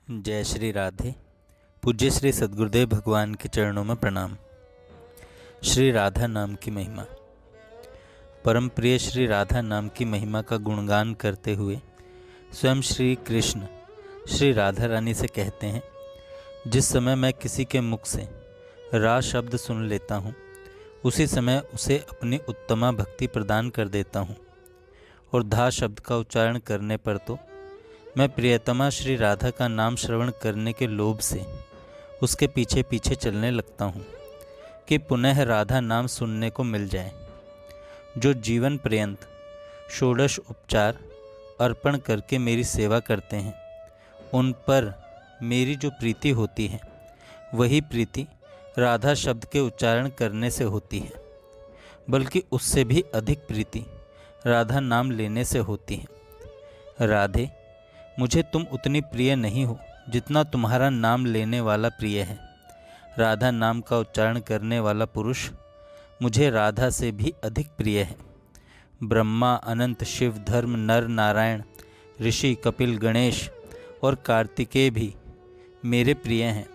जय श्री राधे। पूज्य श्री सद्गुरुदेव भगवान के चरणों में प्रणाम। श्री राधा नाम की महिमा। परम प्रिय श्री राधा नाम की महिमा का गुणगान करते हुए स्वयं श्री कृष्ण श्री राधा रानी से कहते हैं, जिस समय मैं किसी के मुख से रा शब्द सुन लेता हूँ उसी समय उसे अपनी उत्तमा भक्ति प्रदान कर देता हूँ, और धा शब्द का उच्चारण करने पर तो मैं प्रियतमा श्री राधा का नाम श्रवण करने के लोभ से उसके पीछे पीछे चलने लगता हूँ कि पुनः राधा नाम सुनने को मिल जाए। जो जीवन पर्यंत षोडश उपचार अर्पण करके मेरी सेवा करते हैं, उन पर मेरी जो प्रीति होती है वही प्रीति राधा शब्द के उच्चारण करने से होती है, बल्कि उससे भी अधिक प्रीति राधा नाम लेने से होती है। राधे, मुझे तुम उतनी प्रिय नहीं हो जितना तुम्हारा नाम लेने वाला प्रिय है। राधा नाम का उच्चारण करने वाला पुरुष मुझे राधा से भी अधिक प्रिय है। ब्रह्मा, अनंत, शिव, धर्म, नर, नारायण, ऋषि, कपिल, गणेश और कार्तिकेय भी मेरे प्रिय हैं।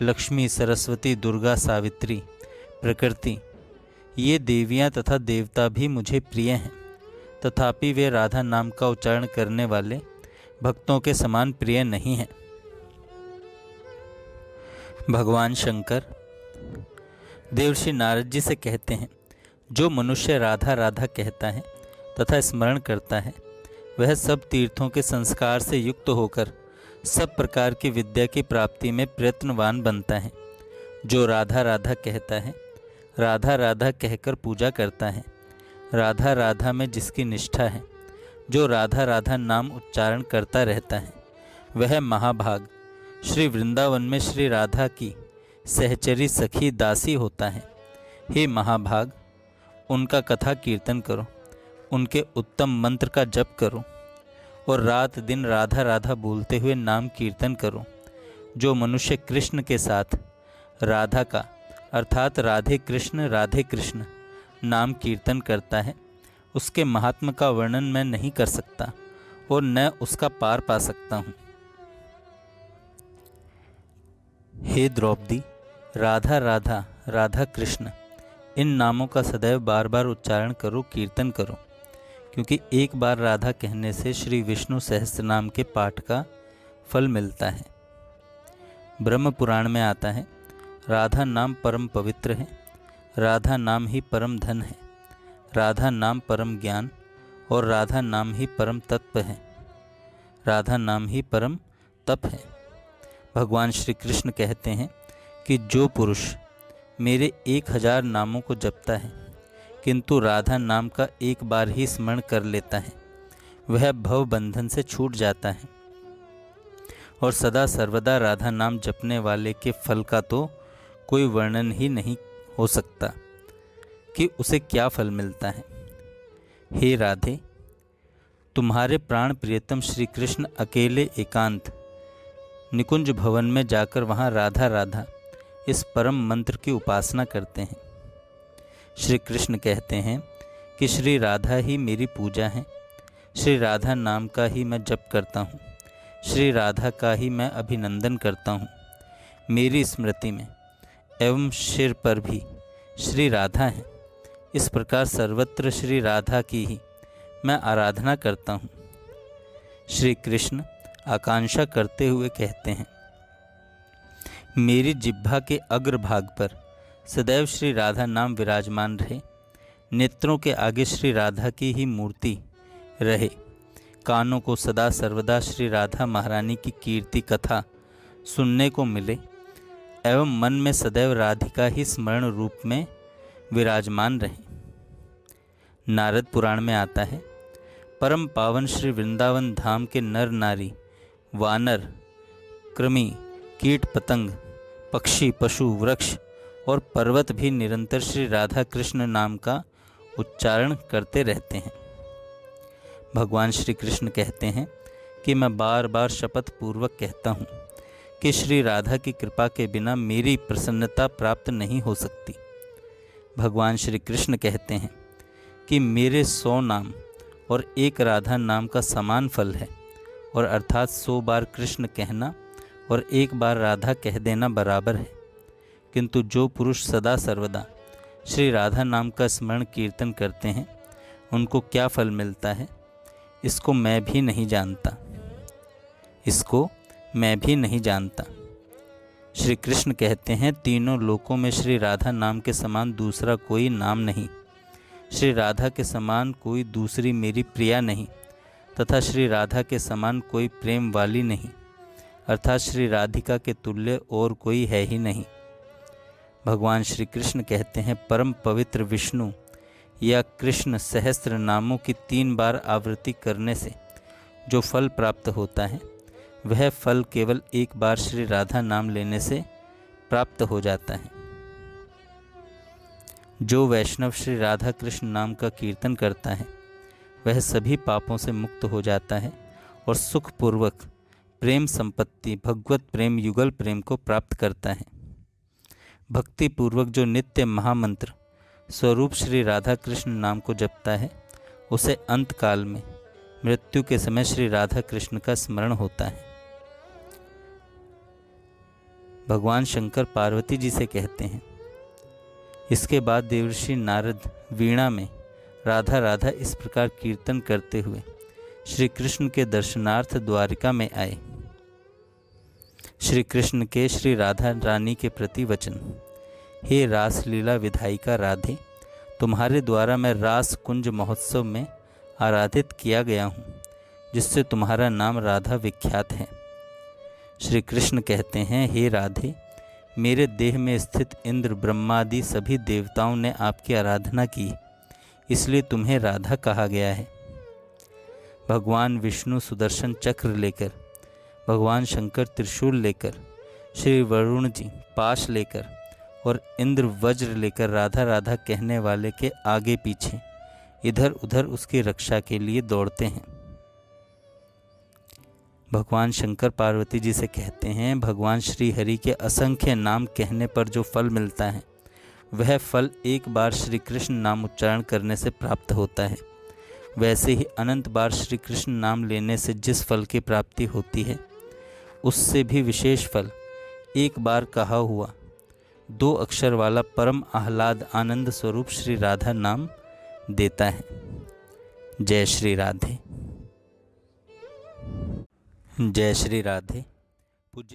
लक्ष्मी, सरस्वती, दुर्गा, सावित्री, प्रकृति, ये देवियाँ तथा देवता भी मुझे प्रिय हैं, तथापि वे राधा नाम का उच्चारण करने वाले भक्तों के समान प्रिय नहीं है। भगवान शंकर देवर्षि नारद जी से कहते हैं, जो मनुष्य राधा राधा कहता है तथा स्मरण करता है, वह सब तीर्थों के संस्कार से युक्त होकर सब प्रकार की विद्या की प्राप्ति में प्रयत्नवान बनता है। जो राधा राधा कहता है, राधा राधा कहकर पूजा करता है, राधा राधा में जिसकी निष्ठा है, जो राधा राधा नाम उच्चारण करता रहता है, वह महाभाग श्री वृंदावन में श्री राधा की सहचरी सखी दासी होता है। हे महाभाग, उनका कथा कीर्तन करो, उनके उत्तम मंत्र का जप करो और रात दिन राधा राधा बोलते हुए नाम कीर्तन करो। जो मनुष्य कृष्ण के साथ राधा का अर्थात राधे कृष्ण नाम कीर्तन करता है, उसके महात्म का वर्णन मैं नहीं कर सकता और न उसका पार पा सकता हूँ। हे द्रौपदी, राधा राधा, राधा कृष्ण, इन नामों का सदैव बार बार उच्चारण करो, कीर्तन करो, क्योंकि एक बार राधा कहने से श्री विष्णु सहस्त्र नाम के पाठ का फल मिलता है। ब्रह्म पुराण में आता है, राधा नाम परम पवित्र है, राधा नाम ही परम धन है, राधा नाम परम ज्ञान और राधा नाम ही परम तत्व है, राधा नाम ही परम तप है। भगवान श्री कृष्ण कहते हैं कि जो पुरुष मेरे 1000 नामों को जपता है किंतु राधा नाम का एक बार ही स्मरण कर लेता है, वह भव बंधन से छूट जाता है। और सदा सर्वदा राधा नाम जपने वाले के फल का तो कोई वर्णन ही नहीं हो सकता कि उसे क्या फल मिलता है। हे राधे, तुम्हारे प्राण प्रियतम श्री कृष्ण अकेले एकांत निकुंज भवन में जाकर वहाँ राधा राधा इस परम मंत्र की उपासना करते हैं। श्री कृष्ण कहते हैं कि श्री राधा ही मेरी पूजा है, श्री राधा नाम का ही मैं जप करता हूँ, श्री राधा का ही मैं अभिनंदन करता हूँ। मेरी स्मृति में एवं सिर पर भी श्री राधा है। इस प्रकार सर्वत्र श्री राधा की ही मैं आराधना करता हूँ। श्री कृष्ण आकांक्षा करते हुए कहते हैं, मेरी जिह्वा के अग्रभाग पर सदैव श्री राधा नाम विराजमान रहे, नेत्रों के आगे श्री राधा की ही मूर्ति रहे, कानों को सदा सर्वदा श्री राधा महारानी की कीर्ति कथा सुनने को मिले एवं मन में सदैव राधिका ही स्मरण रूप में विराजमान रहे। नारद पुराण में आता है, परम पावन श्री वृंदावन धाम के नर नारी, वानर, कृमि, कीट पतंग, पक्षी, पशु, वृक्ष और पर्वत भी निरंतर श्री राधा कृष्ण नाम का उच्चारण करते रहते हैं। भगवान श्री कृष्ण कहते हैं कि मैं बार बार शपथ पूर्वक कहता हूँ कि श्री राधा की कृपा के बिना मेरी प्रसन्नता प्राप्त नहीं हो सकती। भगवान श्री कृष्ण कहते हैं कि मेरे 100 नाम और एक राधा नाम का समान फल है, और अर्थात 100 बार कृष्ण कहना और एक बार राधा कह देना बराबर है, किंतु जो पुरुष सदा सर्वदा श्री राधा नाम का स्मरण कीर्तन करते हैं उनको क्या फल मिलता है, इसको मैं भी नहीं जानता, इसको मैं भी नहीं जानता। श्री कृष्ण कहते हैं, तीनों लोकों में श्री राधा नाम के समान दूसरा कोई नाम नहीं, श्री राधा के समान कोई दूसरी मेरी प्रिया नहीं, तथा श्री राधा के समान कोई प्रेम वाली नहीं, अर्थात श्री राधिका के तुल्य और कोई है ही नहीं। भगवान श्री कृष्ण कहते हैं, परम पवित्र विष्णु या कृष्ण सहस्त्र नामों की 3 बार आवृत्ति करने से जो फल प्राप्त होता है वह फल केवल एक बार श्री राधा नाम लेने से प्राप्त हो जाता है। जो वैष्णव श्री राधा कृष्ण नाम का कीर्तन करता है वह सभी पापों से मुक्त हो जाता है और सुखपूर्वक प्रेम संपत्ति भगवत प्रेम युगल प्रेम को प्राप्त करता है। भक्ति पूर्वक जो नित्य महामंत्र स्वरूप श्री राधा कृष्ण नाम को जपता है उसे अंत काल में मृत्यु के समय श्री राधा कृष्ण का स्मरण होता है। भगवान शंकर पार्वती जी से कहते हैं, इसके बाद देवर्षि नारद वीणा में राधा राधा इस प्रकार कीर्तन करते हुए श्री कृष्ण के दर्शनार्थ द्वारिका में आए। श्री कृष्ण के श्री राधा रानी के प्रति वचन, हे रास लीला विधायिका राधे, तुम्हारे द्वारा मैं रास कुंज महोत्सव में आराधित किया गया हूँ, जिससे तुम्हारा नाम राधा विख्यात है। श्री कृष्ण कहते हैं, हे राधे, मेरे देह में स्थित इंद्र ब्रह्मादि सभी देवताओं ने आपकी आराधना की, इसलिए तुम्हें राधा कहा गया है। भगवान विष्णु सुदर्शन चक्र लेकर, भगवान शंकर त्रिशूल लेकर, श्री वरुण जी पाश लेकर और इंद्र वज्र लेकर राधा राधा कहने वाले के आगे पीछे इधर उधर उसकी रक्षा के लिए दौड़ते हैं। भगवान शंकर पार्वती जी से कहते हैं, भगवान श्री हरि के असंख्य नाम कहने पर जो फल मिलता है वह फल एक बार श्री कृष्ण नाम उच्चारण करने से प्राप्त होता है। वैसे ही अनंत बार श्री कृष्ण नाम लेने से जिस फल की प्राप्ति होती है उससे भी विशेष फल एक बार कहा हुआ 2 अक्षर वाला परम आह्लाद आनंद स्वरूप श्री राधा नाम देता है। जय श्री राधे। जय श्री राधे। पूज्य